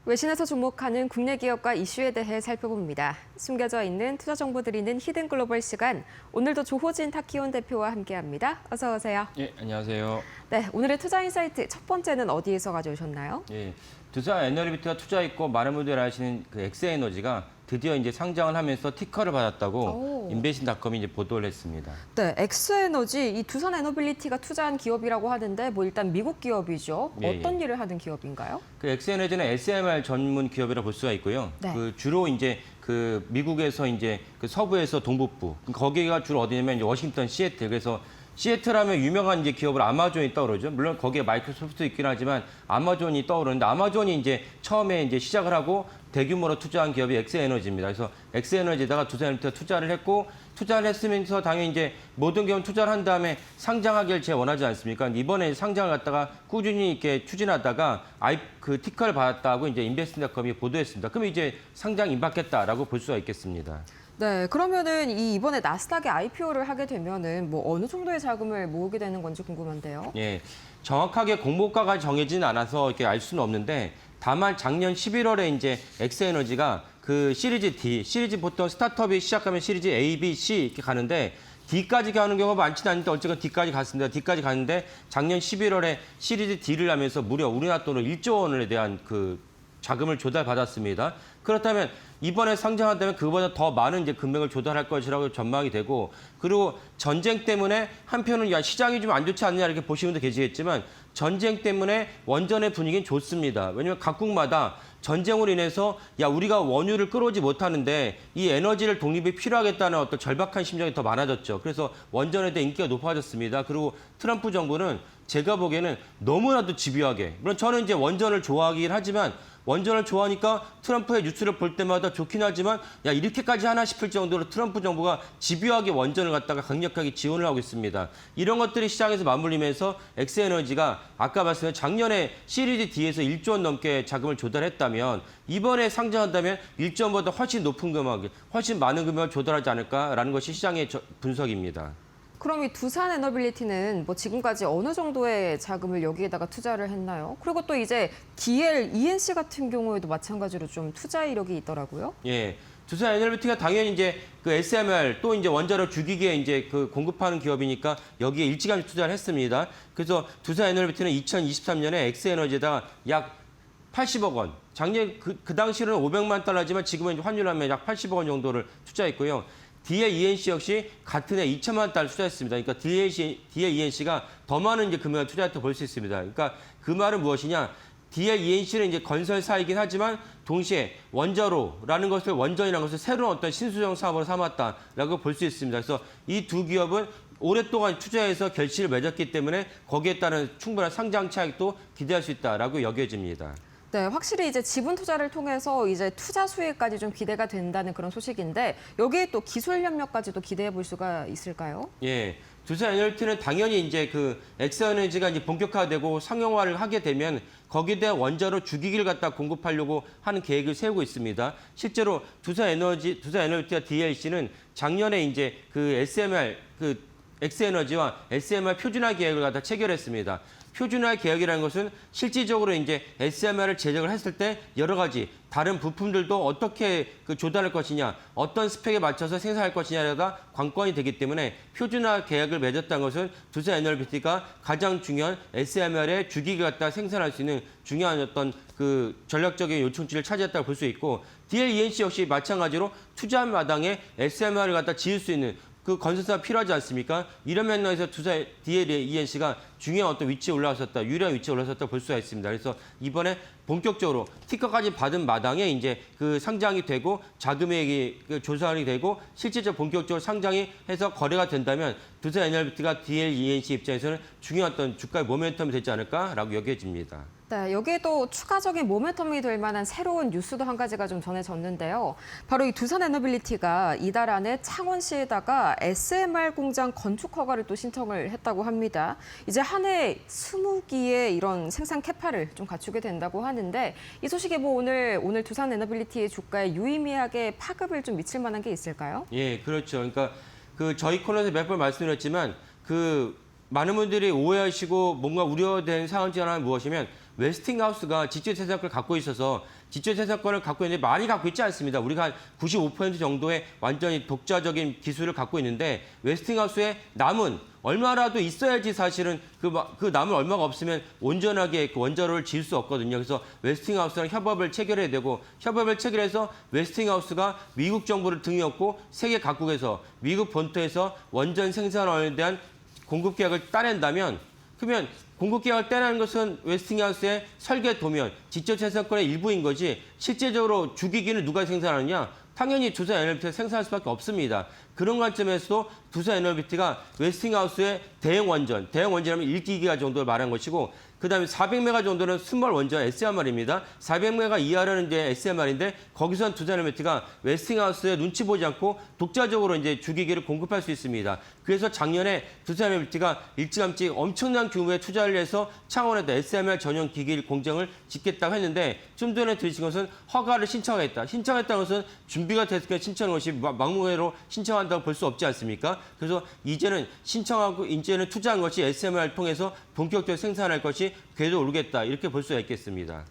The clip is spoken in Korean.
외신에서 주목하는 국내 기업과 이슈에 대해 살펴봅니다. 숨겨져 있는 투자 정보 드리는 히든 글로벌 시간. 오늘도 조호진 타키온 대표와 함께합니다. 어서 오세요. 예, 안녕하세요. 네, 오늘의 투자 인사이트 첫 번째는 어디에서 가져오셨나요? 예, 두산 에너비티가 투자했고 많은 분들이 아시는 그 엑스에너지가 드디어 이제 상장을 하면서 티커를 받았다고 인베신닷컴이 이제 보도를 했습니다. 네, 엑스에너지 이 두산 에너빌리티가 투자한 기업이라고 하는데 일단 미국 기업이죠. 예, 어떤 일을 하는 기업인가요? 그 엑스에너지는 SMR 전문 기업이라 볼 수가 있고요. 네. 그 주로 이제 그 미국에서 이제 그 서부에서 동북부 거기가 주로 어디냐면 이제 워싱턴 시애틀. 그래서 시애틀 하면 유명한 이제 기업으로 아마존이 떠오르죠. 물론 거기에 마이크로소프트 있긴 하지만 아마존이 떠오르는데 아마존이 이제 처음에 이제 시작을 하고 대규모로 투자한 기업이 엑스에너지입니다. 그래서 엑스에너지에다가 두산 에너비티가 투자를 했고 투자를 했으면서 당연히 이제 모든 기업은 투자를 한 다음에 상장하기를 제일 원하지 않습니까? 이번에 상장을 갖다가 꾸준히 이렇게 추진하다가 그 티커를 받았다고 이제 인베스트닷컴이 보도했습니다. 그럼 이제 상장 임박했다라고 볼 수가 있겠습니다. 네, 그러면은 이번에 나스닥에 IPO를 하게 되면은 어느 정도의 자금을 모으게 되는 건지 궁금한데요. 예, 정확하게 공모가가 정해지진 않아서 이렇게 알 수는 없는데 다만 작년 11월에 이제 엑스에너지가 그 시리즈 D, 시리즈 보통 스타트업이 시작하면 시리즈 A, B, C 이렇게 가는데 D까지 가는 경우가 많지는 않은데 어쨌든 D까지 갔습니다. D까지 갔는데 작년 11월에 시리즈 D를 하면서 무려 우리나라 돈으로 1조 원에 대한 그 자금을 조달받았습니다. 그렇다면 이번에 상장한다면 그보다 더 많은 이제 금액을 조달할 것이라고 전망이 되고 그리고 전쟁 때문에 한편은 야 시장이 좀 안 좋지 않냐 이렇게 보시는 분도 계시겠지만 전쟁 때문에 원전의 분위기는 좋습니다. 왜냐하면 각국마다 전쟁으로 인해서 야 우리가 원유를 끌어오지 못하는데 이 에너지를 독립이 필요하겠다는 어떤 절박한 심정이 더 많아졌죠. 그래서 원전에 대한 인기가 높아졌습니다. 그리고 트럼프 정부는 제가 보기에는 너무나도 집요하게 물론 저는 이제 원전을 좋아하긴 하지만 원전을 좋아하니까 트럼프의 뉴스를 볼 때마다 좋긴 하지만 야 이렇게까지 하나 싶을 정도로 트럼프 정부가 집요하게 원전을 갖다가 강력하게 지원을 하고 있습니다. 이런 것들이 시장에서 맞물리면서 엑스에너지가 아까 말씀드린 작년에 시리즈 D에서 1조 원 넘게 자금을 조달했다면 이번에 상장한다면 1조원보다 훨씬 높은 금액, 훨씬 많은 금액을 조달하지 않을까라는 것이 시장의 분석입니다. 그럼 이 두산 에너빌리티는 지금까지 어느 정도의 자금을 여기에다가 투자를 했나요? 그리고 또 이제 DL, ENC 같은 경우에도 마찬가지로 좀 투자 이력이 있더라고요. 예. 두산 에너비티가 당연히 이제 그 SMR 또 이제 원자로 주기기에 이제 그 공급하는 기업이니까 여기에 일찌감치 투자를 했습니다. 그래서 두산 에너비티는 2023년에 엑스에너지에다가 약 80억 원. 작년 그 당시로는 500만 달러지만 지금은 이제 환율로 하면 약 80억 원 정도를 투자했고요. DL ENC 역시 같은 해 2천만 달러 투자했습니다. 그러니까 DL ENC가 더 많은 이제 금액을 투자했다고 볼 수 있습니다. 그러니까 그 말은 무엇이냐? DL ENC는 이제 건설사이긴 하지만 동시에 원자로라는 것을 원전이라는 것을 새로운 어떤 신수종 사업으로 삼았다라고 볼 수 있습니다. 그래서 이 두 기업은 오랫동안 투자해서 결실을 맺었기 때문에 거기에 따른 충분한 상장 차익도 기대할 수 있다라고 여겨집니다. 네, 확실히 이제 지분 투자를 통해서 이제 투자 수익까지 좀 기대가 된다는 그런 소식인데 여기에 또 기술 협력까지도 기대해 볼 수가 있을까요? 예. 두산 에너비티는 당연히 이제 그 엑스에너지가 이제 본격화되고 상용화를 하게 되면 거기에 대한 원자로 주기기를 갖다 공급하려고 하는 계획을 세우고 있습니다. 실제로 두산 에너비티와 DLC는 작년에 이제 그 SMR 그 엑스에너지와 SMR 표준화 계획을 갖다 체결했습니다. 표준화 계획이라는 것은 실질적으로 이제 SMR을 제작을 했을 때 여러 가지 다른 부품들도 어떻게 그 조달할 것이냐, 어떤 스펙에 맞춰서 생산할 것이냐가 관건이 되기 때문에 표준화 계약을 맺었다는 것은 두산 에너비티가 가장 중요한 SMR의 주기를 갖다 생산할 수 있는 중요한 어떤 그 전략적인 요청지를 차지했다고 볼 수 있고 DL ENC 역시 마찬가지로 투자 마당에 SMR을 갖다 지을 수 있는 그 건설사가 필요하지 않습니까? 이런 면에서 두산 DL ENC가 중요한 어떤 위치에 올라섰다, 유리한 위치에 올라섰다 볼 수가 있습니다. 그래서 이번에 본격적으로 티커까지 받은 마당에 이제 그 상장이 되고 자금액이 조달이 되고 실질적으로 본격적으로 상장이 해서 거래가 된다면 두산 에너비티가 DL ENC 입장에서는 중요한 어떤 주가의 모멘텀이 되지 않을까라고 여겨집니다. 네, 여기에도 추가적인 모멘텀이 될 만한 새로운 뉴스도 한 가지가 좀 전해졌는데요. 바로 이 두산 에너빌리티가 이달 안에 창원시에다가 SMR 공장 건축 허가를 또 신청을 했다고 합니다. 이제 한 해 20기의 이런 생산 캐파를 좀 갖추게 된다고 하는데 이 소식이 오늘 두산 에너빌리티의 주가에 유의미하게 파급을 좀 미칠 만한 게 있을까요? 예, 그렇죠. 그러니까 그 저희 코너에서 몇 번 말씀드렸지만 그 많은 분들이 오해하시고 뭔가 우려된 상황 중 하나는 무엇이면 웨스팅하우스가 지주재산권을 갖고 있어서 지주재산권을 갖고 있는데 많이 갖고 있지 않습니다. 우리가 한 95% 정도의 완전히 독자적인 기술을 갖고 있는데 웨스팅하우스의 남은 얼마라도 있어야지 사실은 그 남은 얼마가 없으면 온전하게 그 원자로를 지을 수 없거든요. 그래서 웨스팅하우스랑 협업을 체결해야 되고 협업을 체결해서 웨스팅하우스가 미국 정부를 등에 업고 세계 각국에서 미국 본토에서 원전 생산원에 대한 공급 계약을 따낸다면 그러면 공급 계약을 따내는 것은 웨스팅하우스의 설계 도면, 지적재산권의 일부인 거지 실제적으로 주기기는 누가 생산하느냐? 당연히 두산에너비티가 생산할 수밖에 없습니다. 그런 관점에서도 두산에너비티가 웨스팅하우스의 대형 원전이라면 1기가 정도를 말한 것이고 그다음에 400메가 정도는 스몰 원전 SMR입니다. 400메가 이하로는 이제 SMR인데 거기선 두산에너비티가 웨스팅하우스에 눈치 보지 않고 독자적으로 이제 주기기를 공급할 수 있습니다. 그래서 작년에 두산에너비티가 일찌감치 엄청난 규모의 투자를 해서 창원에다 SMR 전용 기기 공장을 짓겠다고 했는데 좀 전에 들으신 것은 허가를 신청했다. 신청했다는 것은 준비가 됐으니까 신청한 것이 막무가내로 신청한다고 볼 수 없지 않습니까? 그래서 이제는 신청하고 이제는 투자한 것이 SMR을 통해서 본격적으로 생산할 것이 궤도 오르겠다 이렇게 볼 수가 있겠습니다.